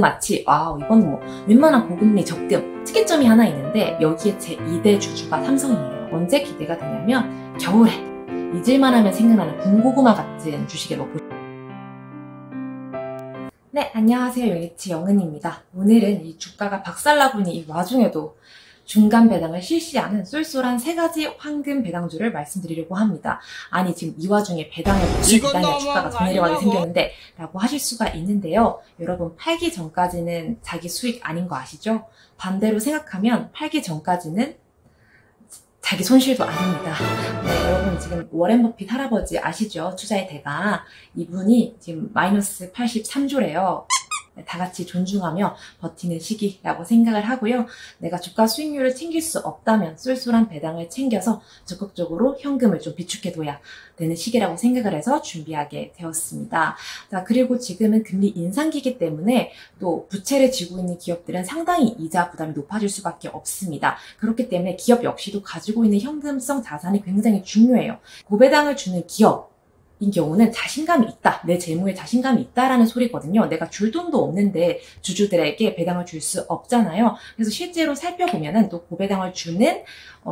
마치 이건 뭐 웬만한 고금리 적금 특이점이 하나 있는데 여기에 제2대 주주가 삼성이에요. 언제 기대가 되냐면 겨울에 잊을만 하면 생각나는 군고구마 같은 주식이라고 보시면. 네, 안녕하세요. 유니치 영은입니다. 오늘은 이 주가가 박살나보니 이 와중에도 중간 배당을 실시하는 쏠쏠한 3가지 황금 배당주를 말씀드리려고 합니다. 아니 지금 이 와중에 배당을 받기 기다려 주가가 더 내려가게 생겼는데 라고 하실 수가 있는데요. 여러분 팔기 전까지는 자기 수익 아닌 거 아시죠? 반대로 생각하면 팔기 전까지는 자기 손실도 아닙니다. 네, 여러분 지금 워렌 버핏 할아버지 아시죠? 투자의 대가. 이분이 지금 마이너스 83조래요. 다 같이 존중하며 버티는 시기라고 생각을 하고요. 내가 주가 수익률을 챙길 수 없다면 쏠쏠한 배당을 챙겨서 적극적으로 현금을 좀 비축해둬야 되는 시기라고 생각을 해서 준비하게 되었습니다. 자, 그리고 지금은 금리 인상기이기 때문에 또 부채를 지고 있는 기업들은 상당히 이자 부담이 높아질 수밖에 없습니다. 그렇기 때문에 기업 역시도 가지고 있는 현금성 자산이 굉장히 중요해요. 고배당을 주는 기업 인 경우는 자신감이 있다. 내 재무에 자신감이 있다라는 소리거든요. 내가 줄 돈도 없는데 주주들에게 배당을 줄 수 없잖아요. 그래서 실제로 살펴보면은 또 고배당을 주는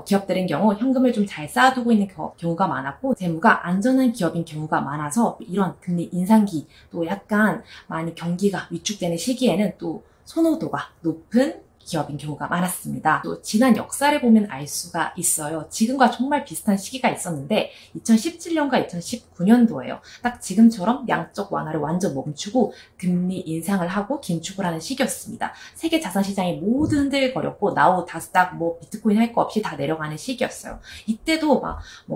기업들인 경우 현금을 좀 잘 쌓아두고 있는 경우가 많았고 재무가 안전한 기업인 경우가 많아서 이런 금리 인상기 또 약간 많이 경기가 위축되는 시기에는 또 선호도가 높은 기업인 경우가 많았습니다. 또 지난 역사를 보면 알 수가 있어요. 지금과 정말 비슷한 시기가 있었는데 2017년과 2019년도예요. 딱 지금처럼 양적 완화를 완전 멈추고 금리 인상을 하고 긴축을 하는 시기였습니다. 세계 자산시장이 모두 흔들거렸고 나우, 나스닥, 비트코인 할 거 없이 다 내려가는 시기였어요. 이때도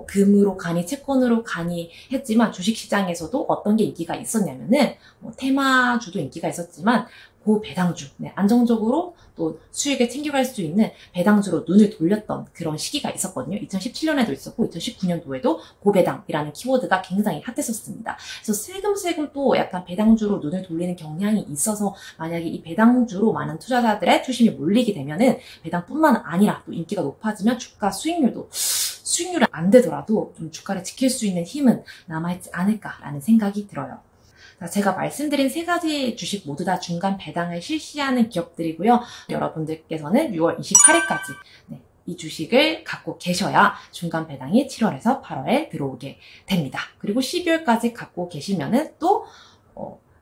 금으로 가니 채권으로 가니 했지만 주식시장에서도 어떤 게 인기가 있었냐면은 테마주도 인기가 있었지만 고배당주, 안정적으로 또 수익을 챙겨갈 수 있는 배당주로 눈을 돌렸던 그런 시기가 있었거든요. 2017년에도 있었고 2019년도에도 고배당이라는 키워드가 굉장히 핫했었습니다. 그래서 슬금슬금 또 약간 배당주로 눈을 돌리는 경향이 있어서 만약에 이 배당주로 많은 투자자들의 투심이 몰리게 되면은 배당뿐만 아니라 또 인기가 높아지면 주가 수익률은 안 되더라도 좀 주가를 지킬 수 있는 힘은 남아있지 않을까라는 생각이 들어요. 제가 말씀드린 3가지 주식 모두 다 중간 배당을 실시하는 기업들이고요. 여러분들께서는 6월 28일까지 이 주식을 갖고 계셔야 중간 배당이 7월에서 8월에 들어오게 됩니다. 그리고 12월까지 갖고 계시면은 또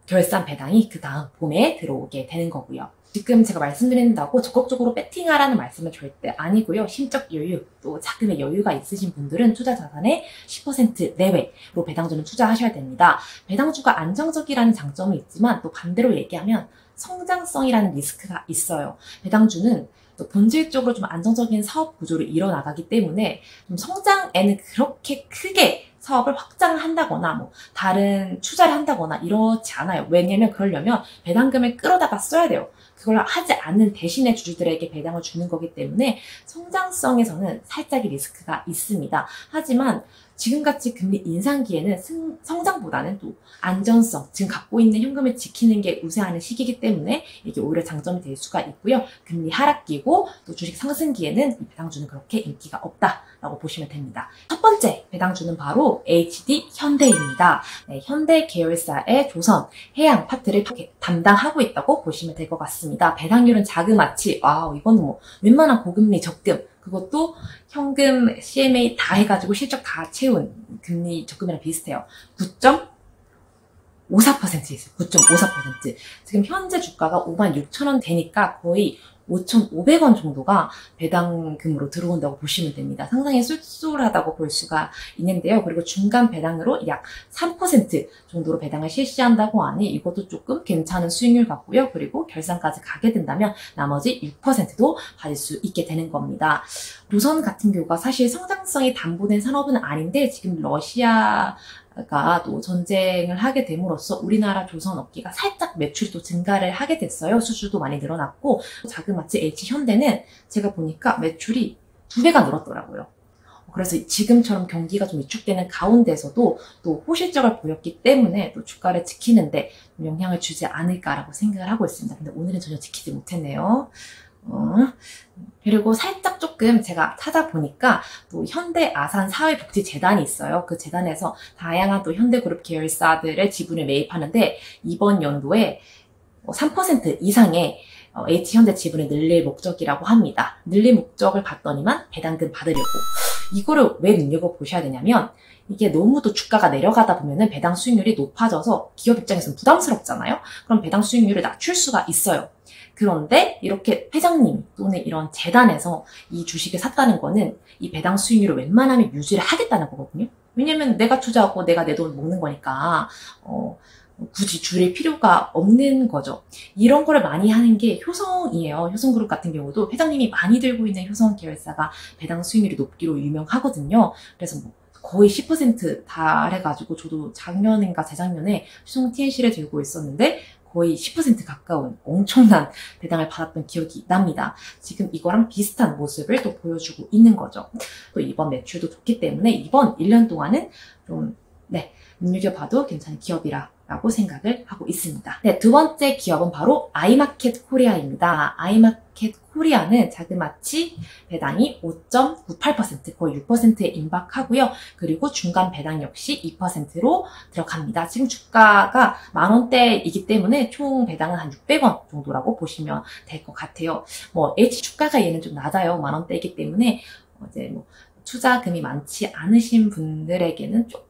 결산 배당이 그 다음 봄에 들어오게 되는 거고요. 지금 제가 말씀드린다고 적극적으로 배팅하라는 말씀은 절대 아니고요. 심적 여유, 또 자금의 여유가 있으신 분들은 투자 자산의 10% 내외로 배당주는 투자하셔야 됩니다. 배당주가 안정적이라는 장점이 있지만 또 반대로 얘기하면 성장성이라는 리스크가 있어요. 배당주는 또 본질적으로 좀 안정적인 사업 구조를 이뤄나가기 때문에 좀 성장에는 그렇게 크게 사업을 확장한다거나 다른 투자를 한다거나 이렇지 않아요. 왜냐면 그러려면 배당금을 끌어다가 써야 돼요. 그걸 하지 않는 대신에 주주들에게 배당을 주는 거기 때문에 성장성에서는 살짝의 리스크가 있습니다. 하지만 지금같이 금리 인상기에는 성장보다는 또 안전성, 지금 갖고 있는 현금을 지키는 게 우세하는 시기이기 때문에 이게 오히려 장점이 될 수가 있고요. 금리 하락기고 또 주식 상승기에는 이 배당주는 그렇게 인기가 없다라고 보시면 됩니다. 첫 번째 배당주는 바로 HD 현대입니다. 현대 계열사의 조선, 해양 파트를 담당하고 있다고 보시면 될 것 같습니다. 배당률은 자그마치 이건 뭐 웬만한 고금리 적금 그것도 현금 CMA 다 해가지고 실적 다 채운 금리 적금이랑 비슷해요. 9.54% 있어요. 9.54%. 지금 현재 주가가 56,000원 되니까 거의 5,500원 정도가 배당금으로 들어온다고 보시면 됩니다. 상당히 쏠쏠하다고 볼 수가 있는데요. 그리고 중간 배당으로 약 3% 정도로 배당을 실시한다고 하니 이것도 조금 괜찮은 수익률 같고요. 그리고 결산까지 가게 된다면 나머지 6%도 받을 수 있게 되는 겁니다. 조선 같은 경우가 사실 성장성이 담보된 산업은 아닌데 지금 러시아가 또 전쟁을 하게 됨으로써 우리나라 조선 업계가 살짝 매출이 또 증가를 하게 됐어요. 수주도 많이 늘어났고 자그마치 H현대는 제가 보니까 매출이 2배가 늘었더라고요. 그래서 지금처럼 경기가 좀 위축되는 가운데서도 또 호실적을 보였기 때문에 또 주가를 지키는데 영향을 주지 않을까라고 생각을 하고 있습니다. 근데 오늘은 전혀 지키지 못했네요. 그리고 살짝 조금 제가 찾아보니까 또 현대 아산 사회복지재단이 있어요. 그 재단에서 다양한 또 현대그룹 계열사들의 지분을 매입하는데 이번 연도에 3% 이상의 H현대 지분을 늘릴 목적이라고 합니다. 늘릴 목적을 봤더니만 배당금 받으려고. 이거를 왜 눈여겨보셔야 되냐면 이게 너무도 주가가 내려가다 보면은 배당 수익률이 높아져서 기업 입장에서는 부담스럽잖아요. 그럼 배당 수익률을 낮출 수가 있어요. 그런데 이렇게 회장님 또는 이런 재단에서 이 주식을 샀다는 거는 이 배당 수익률을 웬만하면 유지를 하겠다는 거거든요. 왜냐면 내가 투자하고 내가 내 돈 먹는 거니까 굳이 줄일 필요가 없는 거죠. 이런 거를 많이 하는 게 효성이에요. 효성그룹 같은 경우도 회장님이 많이 들고 있는 효성 계열사가 배당 수익률이 높기로 유명하거든요. 그래서 뭐 거의 10% 달해가지고 저도 작년인가 재작년에 효성 TNC를 들고 있었는데 거의 10% 가까운 엄청난 배당을 받았던 기억이 납니다. 지금 이거랑 비슷한 모습을 또 보여주고 있는 거죠. 또 이번 매출도 좋기 때문에 이번 1년 동안은 좀 눈여겨봐도 괜찮은 기업이라고 생각을 하고 있습니다. 네, 두 번째 기업은 바로 아이마켓 코리아입니다. 아이마켓 코리아는 자그마치 배당이 5.98% 거의 6%에 임박하고요. 그리고 중간 배당 역시 2%로 들어갑니다. 지금 주가가 10,000원대이기 때문에 총 배당은 한 600원 정도라고 보시면 될 것 같아요. H 주가가 얘는 좀 낮아요. 10,000원대이기 때문에 이제 투자금이 많지 않으신 분들에게는 조금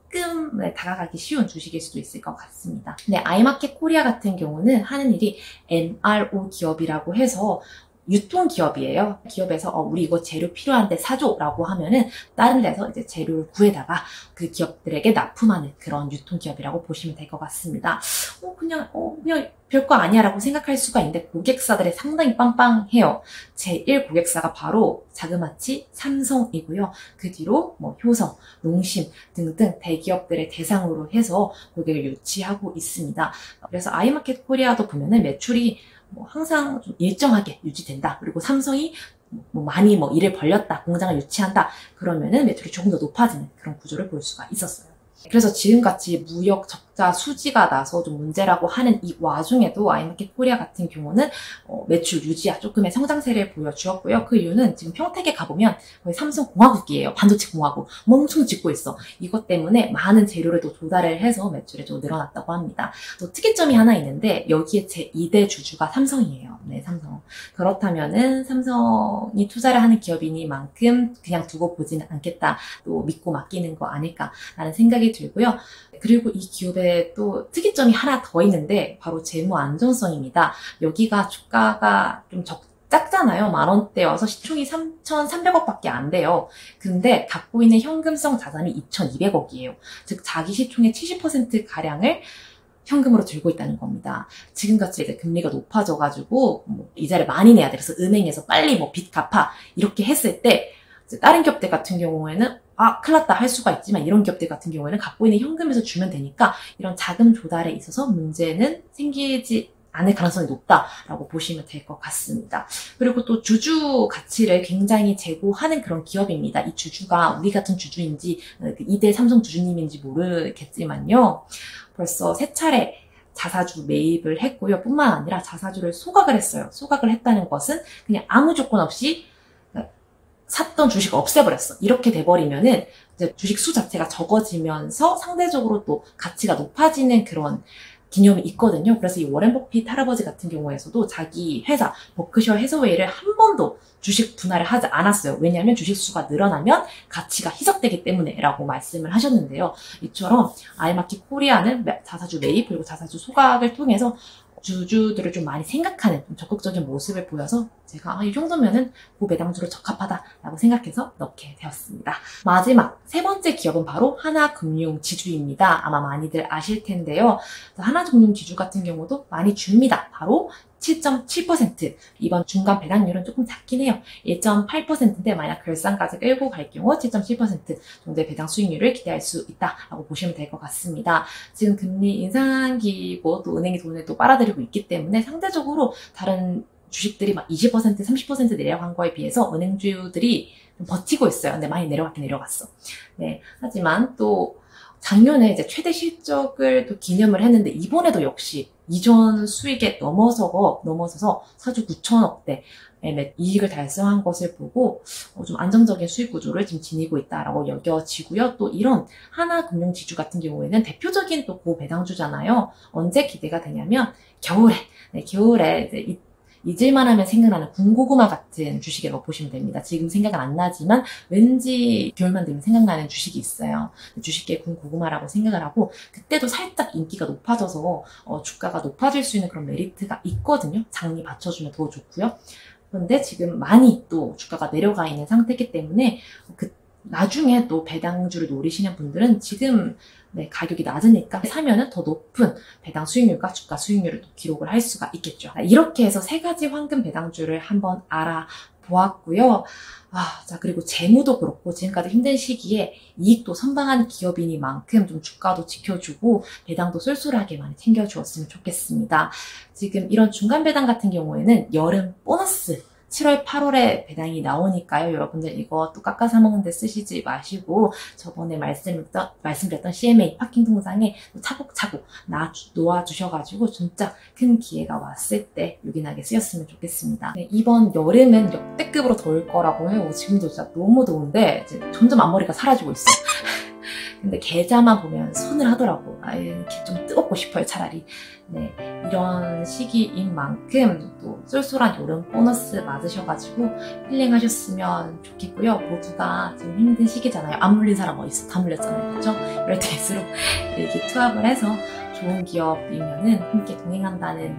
다가가기 쉬운 주식일 수도 있을 것 같습니다. 근데 아이마켓 코리아 같은 경우는 하는 일이 MRO 기업이라고 해서 유통기업이에요. 기업에서 우리 이거 재료 필요한데 사줘 라고 하면은 다른 데서 이제 재료를 구해다가 그 기업들에게 납품하는 그런 유통기업이라고 보시면 될 것 같습니다. 그냥 별거 아니야 라고 생각할 수가 있는데 고객사들이 상당히 빵빵해요. 제1 고객사가 바로 자그마치 삼성이고요. 그 뒤로 효성, 농심 등등 대기업들의 대상으로 해서 고객을 유치하고 있습니다. 그래서 아이마켓 코리아도 보면은 매출이 항상 좀 일정하게 유지된다. 그리고 삼성이 많이 일을 벌렸다. 공장을 유치한다. 그러면은 매출이 조금 더 높아지는 그런 구조를 볼 수가 있었어요. 그래서 지금같이 무역 적자 수지가 나서 좀 문제라고 하는 이 와중에도 아이마켓 코리아 같은 경우는 매출 유지야 조금의 성장세를 보여주었고요. 그 이유는 지금 평택에 가보면 거의 삼성공화국이에요. 반도체 공화국. 엄청 짓고 있어. 이것 때문에 많은 재료를 또 조달을 해서 매출이 좀 늘어났다고 합니다. 또 특이점이 하나 있는데 여기에 제2대 주주가 삼성이에요. 네, 삼성. 그렇다면은 삼성이 투자를 하는 기업이니만큼 그냥 두고 보지는 않겠다. 또 믿고 맡기는 거 아닐까라는 생각이 들고요. 그리고 이 기업에 또 특이점이 하나 더 있는데 바로 재무 안정성입니다. 여기가 주가가 좀 작잖아요. 10,000원대여서 시총이 3,300억밖에 안 돼요. 근데 갖고 있는 현금성 자산이 2,200억이에요. 즉 자기 시총의 70%가량을 현금으로 들고 있다는 겁니다. 지금같이 이제 금리가 높아져가지고 이자를 많이 내야 돼. 그래서 은행에서 빨리 빚 갚아 이렇게 했을 때 다른 기업들 같은 경우에는 큰일 났다 할 수가 있지만 이런 기업들 같은 경우에는 갖고 있는 현금에서 주면 되니까 이런 자금 조달에 있어서 문제는 생기지 않을 가능성이 높다라고 보시면 될 것 같습니다. 그리고 또 주주 가치를 굉장히 제고하는 그런 기업입니다. 이 주주가 우리 같은 주주인지 2대 삼성 주주님인지 모르겠지만요. 벌써 3차례 자사주 매입을 했고요. 뿐만 아니라 자사주를 소각을 했어요. 소각을 했다는 것은 그냥 아무 조건 없이 샀던 주식을 없애버렸어. 이렇게 돼버리면은 이제 주식 수 자체가 적어지면서 상대적으로 또 가치가 높아지는 그런 기념이 있거든요. 그래서 이 워렌 버핏 할아버지 같은 경우에서도 자기 회사 버크셔 해서웨이를 한 번도 주식 분할을 하지 않았어요. 왜냐하면 주식 수가 늘어나면 가치가 희석되기 때문에 라고 말씀을 하셨는데요. 이처럼 아이마켓 코리아는 자사주 매입 그리고 자사주 소각을 통해서 주주들을 좀 많이 생각하는 좀 적극적인 모습을 보여서 제가 이 정도면은 고배당주로 적합하다라고 생각해서 넣게 되었습니다. 마지막 세 번째 기업은 바로 하나금융지주입니다. 아마 많이들 아실 텐데요. 하나금융지주 같은 경우도 많이 줍니다. 바로 7.7%. 이번 중간 배당률은 조금 작긴 해요. 1.8%인데 만약 결산까지 끌고 갈 경우 7.7% 정도의 배당 수익률을 기대할 수 있다라고 보시면 될 것 같습니다. 지금 금리 인상기고 또 은행이 돈을 또 빨아들이고 있기 때문에 상대적으로 다른 주식들이 막 20%, 30% 내려간 거에 비해서 은행주들이 좀 버티고 있어요. 근데 많이 내려갔긴 내려갔어. 네. 하지만 또 작년에 이제 최대 실적을 또 기념을 했는데 이번에도 역시 이전 수익에 넘어서서 4조 9천억대 이익을 달성한 것을 보고 좀 안정적인 수익 구조를 지금 지니고 있다라고 여겨지고요. 또 이런 하나금융지주 같은 경우에는 대표적인 또 고배당주잖아요. 언제 기대가 되냐면 겨울에 이제 잊을만 하면 생각나는 군고구마 같은 주식이라고 보시면 됩니다. 지금 생각은 안 나지만 왠지 겨울만 되면 생각나는 주식이 있어요. 주식계 군고구마라고 생각을 하고 그때도 살짝 인기가 높아져서 주가가 높아질 수 있는 그런 메리트가 있거든요. 장리 받쳐주면 더 좋고요. 그런데 지금 많이 또 주가가 내려가 있는 상태이기 때문에 나중에 또 배당주를 노리시는 분들은 지금 가격이 낮으니까 사면은 더 높은 배당 수익률과 주가 수익률을 또 기록을 할 수가 있겠죠. 이렇게 해서 세 가지 황금 배당주를 한번 알아보았고요. 자, 그리고 재무도 그렇고 지금까지 힘든 시기에 이익도 선방한 기업이니만큼 좀 주가도 지켜주고 배당도 쏠쏠하게 많이 챙겨주었으면 좋겠습니다. 지금 이런 중간 배당 같은 경우에는 여름 보너스 7월, 8월에 배당이 나오니까요. 여러분들 이거 또 깎아 사 먹는 데 쓰시지 마시고 저번에 말씀드렸던 CMA 파킹 통장에 차곡차곡 놓아주셔가지고 진짜 큰 기회가 왔을 때 요긴하게 쓰였으면 좋겠습니다. 이번 여름은 역대급으로 더울 거라고 해요. 지금도 진짜 너무 더운데 이제 점점 앞머리가 사라지고 있어요. 근데 계좌만 보면 손을 하더라고. 이렇게 좀 뜨겁고 싶어요, 차라리. 이런 시기인 만큼 또 쏠쏠한 여름 보너스 맞으셔가지고 힐링하셨으면 좋겠고요. 모두가 지금 힘든 시기잖아요. 안 물린 사람 어딨어? 다 물렸잖아요. 그렇죠? 이럴 때일수록 이렇게 투합을 해서 좋은 기업이면은 함께 동행한다는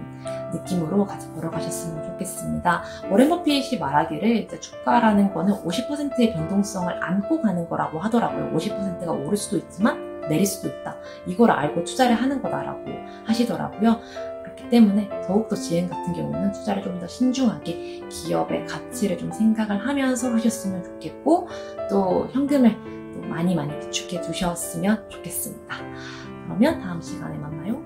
느낌으로 같이 걸어가셨으면 좋겠습니다. 워렌 버핏이 말하기를 이제 주가라는 거는 50%의 변동성을 안고 가는 거라고 하더라고요. 50%가 오를 수도 있지만 내릴 수도 있다. 이걸 알고 투자를 하는 거다라고 하시더라고요. 그렇기 때문에 더욱더 지금 같은 경우는 투자를 좀 더 신중하게 기업의 가치를 좀 생각을 하면서 하셨으면 좋겠고 또 현금을 또 많이 비축해 두셨으면 좋겠습니다. 그러면 다음 시간에 만나요.